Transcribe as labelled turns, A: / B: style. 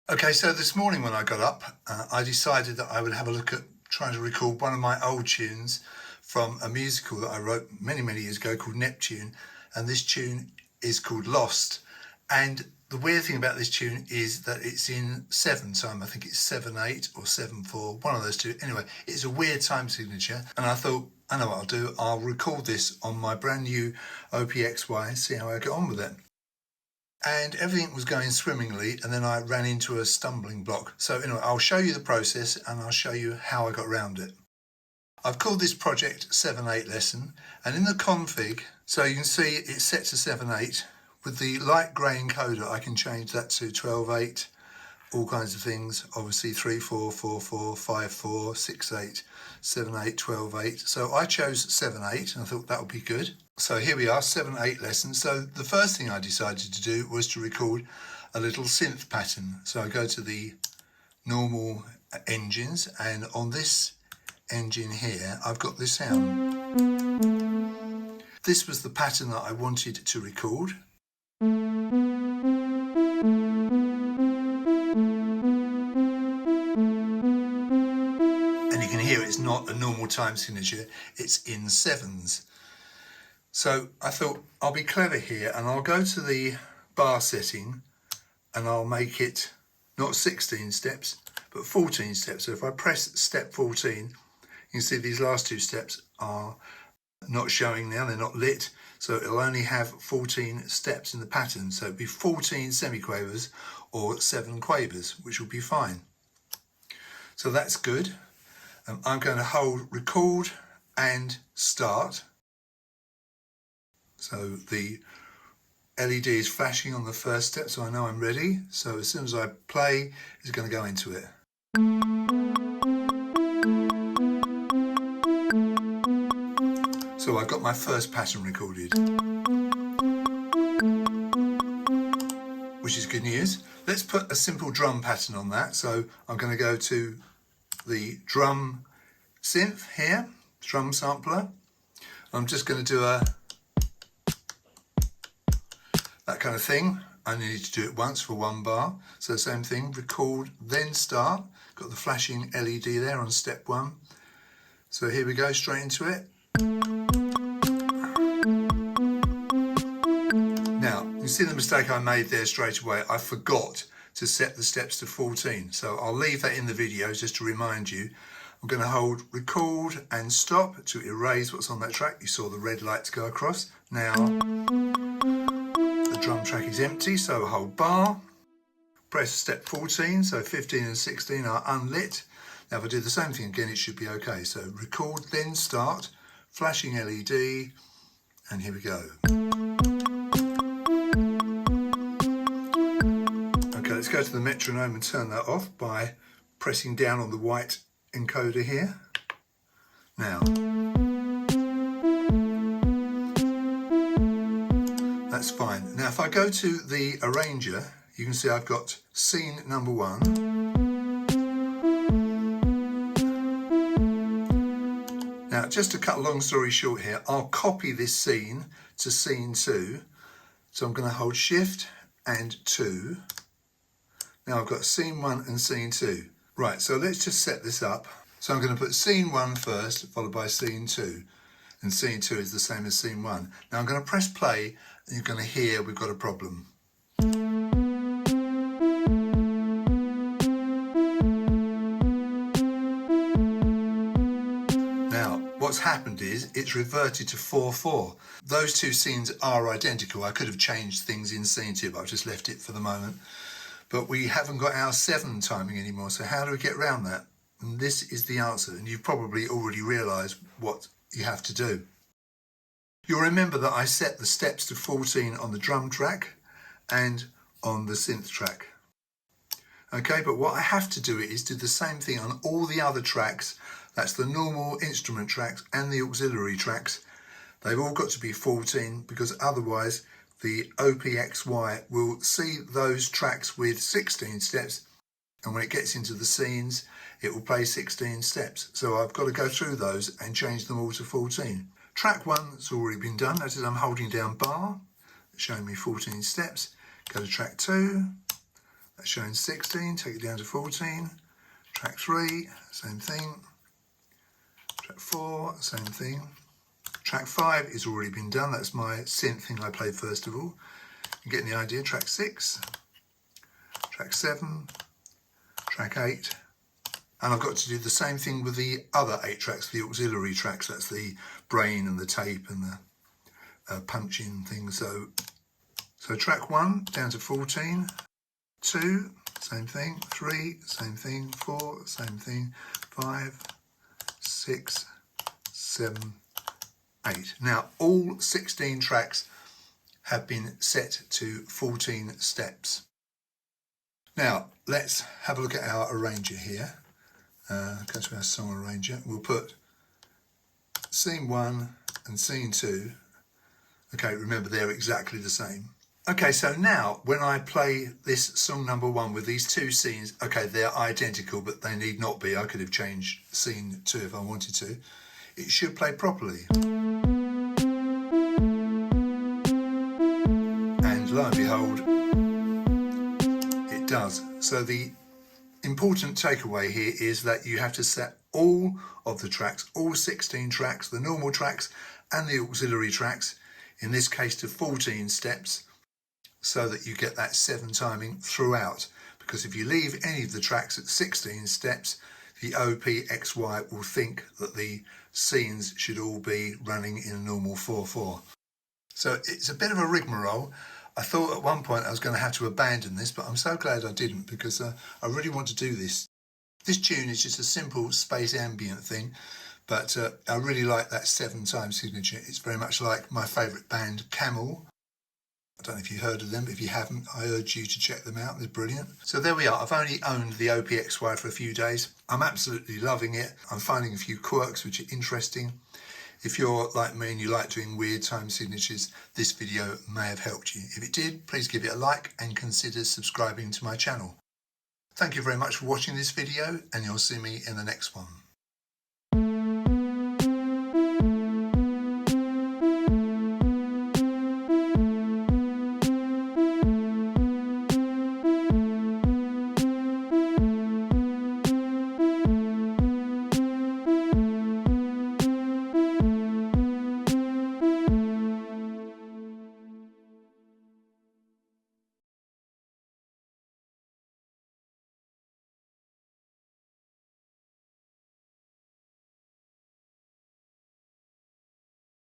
A: Okay, so this morning when I got up, I decided that I would have a look at trying to record one of my old tunes from a musical that I wrote many, many years ago called Neptune. And this tune is called Lost. And the weird thing about this tune is that it's in 7 time. I think it's 7/8 or 7/4, one of those two. Anyway, it's a weird time signature. And I thought, I know what I'll do. I'll record this on my brand new OPXY and see how I get on with it. And everything was going swimmingly, and then I ran into a stumbling block. So anyway, I'll show you the process and I'll show you how I got around it. I've called this project 7/8 lesson, and in the config, so you can see it's set to 7/8. With the light grey encoder, I can change that to 12/8, all kinds of things, obviously 3/4, 4/4, 5/4, 6/8, 7/8, 12/8. So I chose 7/8 and I thought that would be good. So here we are, 7/8 lessons. So the first thing I decided to do was to record a little synth pattern. So I go to the normal engines, and on this engine here, I've got this sound. This was the pattern that I wanted to record. And you can hear it's not a normal time signature, it's in 7s. So I thought I'll be clever here and I'll go to the bar setting and I'll make it not 16 steps, but 14 steps. So if I press step 14, you can see these last 2 steps are not showing now, they're not lit. So it'll only have 14 steps in the pattern. So it'll be 14 semiquavers or 7 quavers, which will be fine. So that's good. I'm going to hold record and start. So the LED is flashing on the first step, so I know I'm ready. So as soon as I play, it's going to go into it. So I've got my first pattern recorded, which is good news. Let's put a simple drum pattern on that. So I'm going to go to the drum synth here, drum sampler. I'm just going to do that kind of thing. I need to do it once for 1 bar. So same thing, record, then start. Got the flashing LED there on step 1. So here we go, straight into it. Now, you see the mistake I made there straight away. I forgot to set the steps to 14. So I'll leave that in the video just to remind you. I'm going to hold record and stop to erase what's on that track. You saw the red lights go across. Now, the drum track is empty, so hold bar, press step 14, so 15 and 16 are unlit. Now if I do the same thing again, it should be okay. So record, then start, flashing LED, and here we go. Okay, let's go to the metronome and turn that off by pressing down on the white encoder here. Now, that's fine. Now if I go to the arranger, you can see I've got scene number 1. Now just to cut a long story short here, I'll copy this scene to scene 2. So I'm going to hold shift and 2. Now I've got scene 1 and scene 2. Right, so let's just set this up. So I'm going to put scene 1 first, followed by scene 2. And scene 2 is the same as scene 1. Now I'm going to press play, and you're going to hear we've got a problem. Now, what's happened is it's reverted to 4/4. Those 2 scenes are identical. I could have changed things in scene 2, but I've just left it for the moment. But we haven't got our 7 timing anymore, so how do we get around that? And this is the answer, and you've probably already realised what you have to do. You'll remember that I set the steps to 14 on the drum track and on the synth track. Okay, but what I have to do is do the same thing on all the other tracks. That's the normal instrument tracks and the auxiliary tracks. They've all got to be 14 because otherwise the OPXY will see those tracks with 16 steps, and when it gets into the scenes, it will play 16 steps. So I've got to go through those and change them all to 14. Track 1's already been done. Notice I'm holding down bar, showing me 14 steps. Go to track 2, That's showing 16, take it down to 14. Track 3, same thing. Track 4, same thing. Track 5 is already been done. That's my synth thing I played first of all. You're getting the idea. Track 6, track 7, track 8. And I've got to do the same thing with the other 8 tracks, the auxiliary tracks. That's the brain and the tape and the punch-in thing. So track 1 down to 14, 2, same thing, 3, same thing, 4, same thing, 5, 6, 7, 8. Now all 16 tracks have been set to 14 steps. Now let's have a look at our arranger here. Go to our song arranger. We'll put scene 1 and scene 2. Okay, remember they're exactly the same. Okay, so now when I play this song number 1 with these 2 scenes, okay, they're identical, but they need not be. I could have changed scene 2 if I wanted to. It should play properly. And lo and behold, it does. So the important takeaway here is that you have to set all of the tracks, all 16 tracks, the normal tracks and the auxiliary tracks, in this case to 14 steps, so that you get that 7 timing throughout. Because if you leave any of the tracks at 16 steps, the OPXY will think that the scenes should all be running in a normal 4/4. So it's a bit of a rigmarole. I thought at one point I was going to have to abandon this, but I'm so glad I didn't, because I really want to do this. This tune is just a simple space ambient thing, but I really like that 7 time signature. It's very much like my favourite band, Camel. I don't know if you've heard of them, but if you haven't, I urge you to check them out. They're brilliant. So there we are. I've only owned the OPXY for a few days. I'm absolutely loving it. I'm finding a few quirks which are interesting. If you're like me and you like doing weird time signatures, this video may have helped you. If it did, please give it a like and consider subscribing to my channel. Thank you very much for watching this video, and you'll see me in the next one.